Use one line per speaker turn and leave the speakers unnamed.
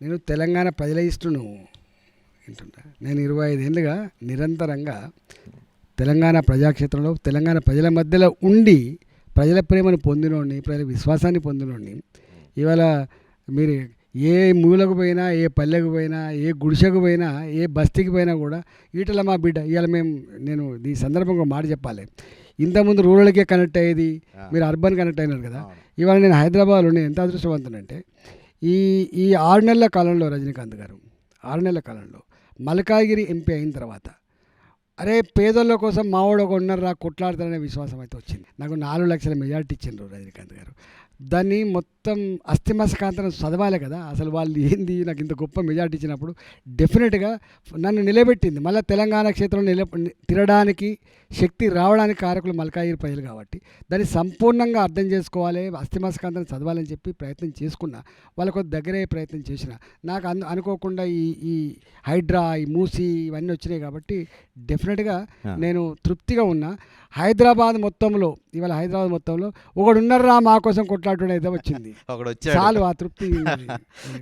నేను తెలంగాణ ప్రజల ఇష్టను వింటుంటా. నేను 25 ఏళ్ళుగా నిరంతరంగా తెలంగాణ ప్రజాక్షేత్రంలో తెలంగాణ ప్రజల మధ్యలో ఉండి ప్రజల ప్రేమను పొందినోడిని, ప్రజల విశ్వాసాన్ని పొందినోడిని. ఇవాళ మీరు ఏ మూలకు పోయినా, ఏ పల్లెకు పోయినా, ఏ గుడిసెకు పోయినా, ఏ బస్తీకి పోయినా కూడా ఈటల మా బిడ్డ. ఇవాళ నేను ఈ సందర్భంగా మాట చెప్పాలి. ఇంతకుముందు రూరల్కే కనెక్ట్ అయ్యేది, మీరు అర్బన్ కనెక్ట్ అయినారు కదా. ఇవాళ నేను హైదరాబాద్లో నేను ఎంత అదృష్టవంతునంటే ఈ ఈ 6 నెలల కాలంలో రజనీకాంత్ గారు 6 నెలల కాలంలో మల్కాజ్గిరి ఎంపీ అయిన తర్వాత అరే పేదోళ్ళ కోసం మావాడు ఒక ఉన్నర్రా కొట్లాడతారనే విశ్వాసం అయితే వచ్చింది. నాకు 4 లక్షల మెజార్టీ ఇచ్చిండ్రు రజనీకాంత్ గారు. దాన్ని మొత్తం అస్థిమస్కాంతరం చదవాలి కదా. అసలు వాళ్ళు ఏంది నాకు ఇంత గొప్ప మెజార్టీ ఇచ్చినప్పుడు డెఫినెట్గా నన్ను నిలబెట్టింది. మళ్ళీ తెలంగాణ క్షేత్రంలో తిరగడానికి శక్తి రావడానికి కారకులు మల్కాజ్గిరి ప్రజలు కాబట్టి దాన్ని సంపూర్ణంగా అర్థం చేసుకోవాలి, అస్థిమస్కాంతరం చదవాలని చెప్పి ప్రయత్నం చేసుకున్నా. వాళ్ళకు దగ్గరయ్యే ప్రయత్నం చేసిన. నాకు అనుకోకుండా ఈ హైడ్రా, ఈ మూసి ఇవన్నీ వచ్చినాయి కాబట్టి డెఫినెట్గా నేను తృప్తిగా ఉన్నా. హైదరాబాద్ మొత్తంలో ఇవాళ హైదరాబాద్ మొత్తంలో ఒకడు ఉన్నారా మా కోసం కొట్లాడటం అయితే వచ్చింది. చాలు, ఆ తృప్తి.